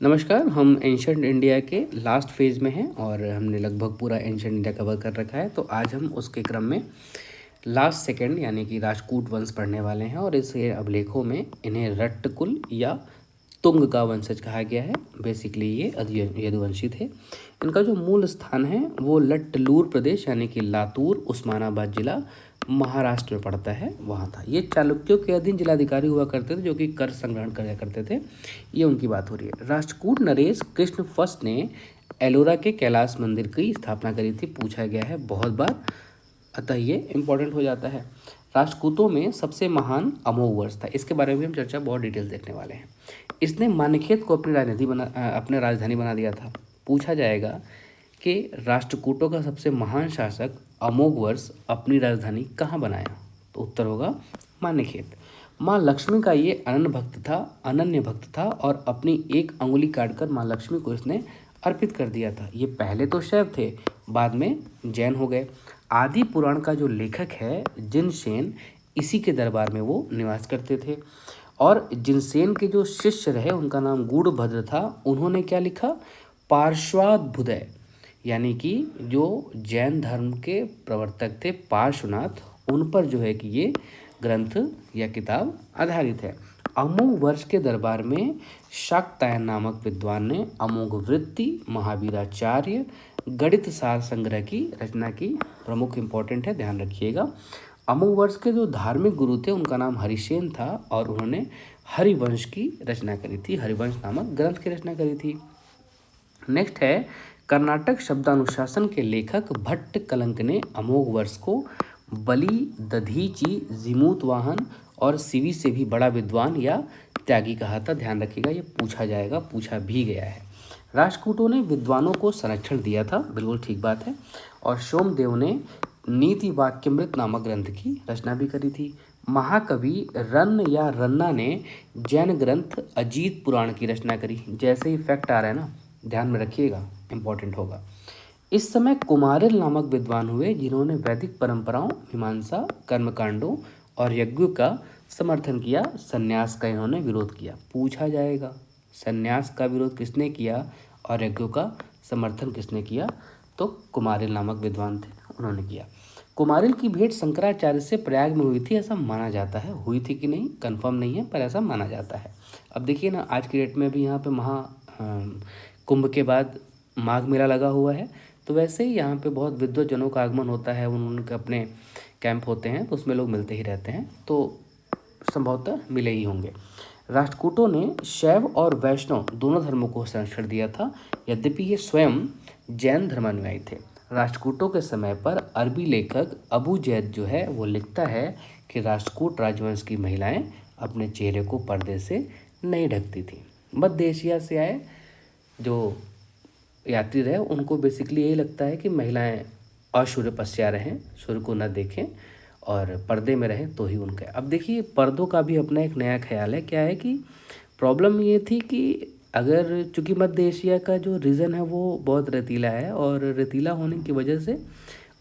नमस्कार। हम ancient India के लास्ट फेज़ में हैं और हमने लगभग पूरा एंशंट इंडिया कवर कर रखा है। तो आज हम उसके क्रम में लास्ट सेकंड यानी कि राष्ट्रकूट वंश पढ़ने वाले हैं और इस अभिलेखों में इन्हें रट्टकुल या तुंग का वंशज कहा गया है। बेसिकली ये यदुवंशी थे। इनका जो मूल स्थान है वो लट्टलूर प्रदेश यानी कि लातूर उस्मानाबाद जिला महाराष्ट्र में पड़ता है, वहाँ था। ये चालुक्यों के अधीन जिलाधिकारी हुआ करते थे जो कि कर संग्रहण किया करते थे। ये उनकी बात हो रही है। राष्ट्रकूट नरेश कृष्ण फर्स्ट ने एलोरा के कैलाश मंदिर की स्थापना करी थी, पूछा गया है बहुत बार, अतः ये इम्पोर्टेंट हो जाता है। राष्ट्रकूटों में सबसे महान अमोघवर्ष था, इसके बारे में भी हम चर्चा बहुत डिटेल्स देखने वाले हैं। इसने मान्यखेत को अपने राजधानी बना दिया था। पूछा जाएगा कि राष्ट्रकूटों का सबसे महान शासक अमोघवर्ष अपनी राजधानी कहाँ बनाया, तो उत्तर होगा मान्यखेत। माँ लक्ष्मी का ये अनन्य भक्त था और अपनी एक अंगुली काटकर माँ लक्ष्मी को इसने अर्पित कर दिया था। ये पहले तो शैव थे, बाद में जैन हो गए। आदि पुराण का जो लेखक है जिनसेन, इसी के दरबार में वो निवास करते थे और जिनसेन के जो शिष्य रहे उनका नाम गूढ़भद्र था। उन्होंने क्या लिखा, पार्श्वाद्भुदय, यानी कि जो जैन धर्म के प्रवर्तक थे पार्श्वनाथ, उन पर जो है कि ये ग्रंथ या किताब आधारित है। अमोघ वर्ष के दरबार में शाक्तायन नामक विद्वान ने अमोघ वृत्ति, महावीराचार्य, गणित सार संग्रह की रचना की। प्रमुख इंपॉर्टेंट है, ध्यान रखिएगा। अमोघ वर्ष के जो धार्मिक गुरु थे उनका नाम हरिसेन था और उन्होंने हरिवंश की रचना करी थी, हरिवंश नामक ग्रंथ की रचना करी थी। नेक्स्ट है कर्नाटक शब्दानुशासन के लेखक भट्ट कलंक ने अमोघ वर्ष को बलि, दधीची, जिमूतवाहन और सिवी से भी बड़ा विद्वान या त्यागी कहा था। ध्यान रखिएगा, ये पूछा जाएगा, पूछा भी गया है। राष्ट्रकूटों ने विद्वानों को संरक्षण दिया था, बिल्कुल ठीक बात है। और सोमदेव ने नीति वाक्यमृत नामक ग्रंथ की रचना भी करी थी। महाकवि रन्न या रन्ना ने जैन ग्रंथ अजीत पुराण की रचना करी। जैसे ही फैक्ट आ रहा है ना, ध्यान में रखिएगा, इंपॉर्टेंट होगा। इस समय कुमारिल नामक विद्वान हुए जिन्होंने वैदिक परंपराओं, मीमांसा, कर्मकांडों और यज्ञों का समर्थन किया। संन्यास का इन्होंने विरोध किया। पूछा जाएगा संन्यास का विरोध किसने किया और यज्ञों का समर्थन किसने किया, तो कुमारिल नामक विद्वान थे, उन्होंने किया। कुमारिल की भेंट शंकराचार्य से प्रयाग में हुई थी, ऐसा माना जाता है। हुई थी कि नहीं कंफर्म नहीं है, पर ऐसा माना जाता है। अब देखिए ना, आज की डेट में भी यहाँ पे कुंभ के बाद माघ मेला लगा हुआ है, तो वैसे ही यहाँ पे बहुत विद्वजनों का आगमन होता है, उनके अपने कैंप होते हैं, तो उसमें लोग मिलते ही रहते हैं, तो संभवतः मिले ही होंगे। राष्ट्रकूटों ने शैव और वैष्णव दोनों धर्मों को संरक्षण दिया था, यद्यपि ये स्वयं जैन धर्मानुयायी थे। राष्ट्रकूटों के समय पर अरबी लेखक अबू जैद जो है वो लिखता है कि राष्ट्रकूट राजवंश की महिलाएं अपने चेहरे को पर्दे से नहीं ढकती थी। मध्य एशिया से आए जो यात्री रहे उनको बेसिकली यही लगता है कि महिलाएं असूर्य पश्चात रहें, सूर्य को न देखें और पर्दे में रहें तो ही उनका। अब देखिए, पर्दों का भी अपना एक नया ख्याल है। क्या है कि प्रॉब्लम ये थी कि अगर चूँकि मध्य एशिया का जो रीजन है वो बहुत रेतीला है और रेतीला होने की वजह से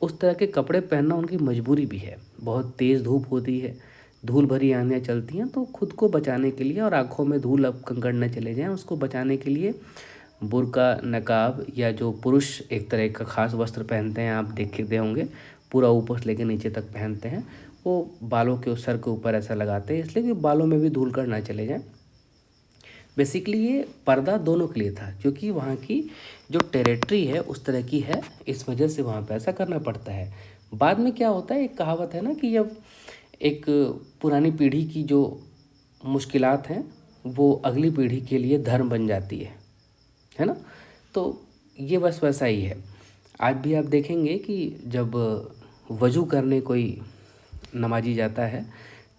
उस तरह के कपड़े पहनना उनकी मजबूरी भी है। बहुत तेज़ धूप होती है, धूल भरी आंधियाँ चलती हैं, तो खुद को बचाने के लिए और आँखों में धूल अब कंकड़ न चले जाएँ उसको बचाने के लिए बुर्का, नकाब या जो पुरुष एक तरह का खास वस्त्र पहनते हैं, आप देखे होंगे, पूरा ऊपर से लेकर नीचे तक पहनते हैं। वो बालों के सर के ऊपर ऐसा लगाते हैं इसलिए कि बालों में भी धूल कण ना चले जाएं। बेसिकली ये पर्दा दोनों के लिए था, क्योंकि वहाँ की जो टेरिटरी है उस तरह की है, इस वजह से वहाँ पे ऐसा करना पड़ता है। बाद में क्या होता है, एक कहावत है ना कि जब एक पुरानी पीढ़ी की जो मुश्किलात हैं वो अगली पीढ़ी के लिए धर्म बन जाती है ना। तो ये बस वैसा ही है। आज भी आप देखेंगे कि जब वज़ू करने कोई नमाजी जाता है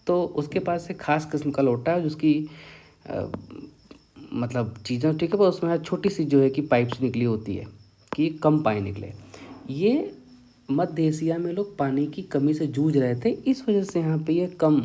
तो उसके पास एक ख़ास किस्म का लोटा है जिसकी मतलब चीज़ें ठीक है, पर उसमें छोटी सी जो है कि पाइप से निकली होती है कि कम पानी निकले। ये मध्य एशिया में लोग पानी की कमी से जूझ रहे थे, इस वजह से यहाँ पे ये कम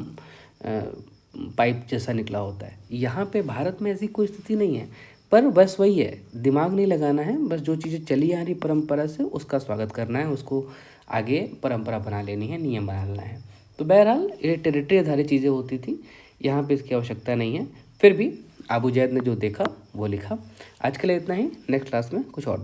पाइप जैसा निकला होता है। यहाँ पे भारत में ऐसी कोई स्थिति नहीं है, पर बस वही है, दिमाग नहीं लगाना है, बस जो चीज़ें चली आ रही परंपरा से उसका स्वागत करना है, उसको आगे परंपरा बना लेनी है, नियम बना लेना है। तो बहरहाल ये टेरिटरी आधारित चीज़ें होती थी, यहाँ पे इसकी आवश्यकता नहीं है। फिर भी अबू जैद ने जो देखा वो लिखा। आज के लिए इतना ही, नेक्स्ट क्लास में कुछ और देखेंगे।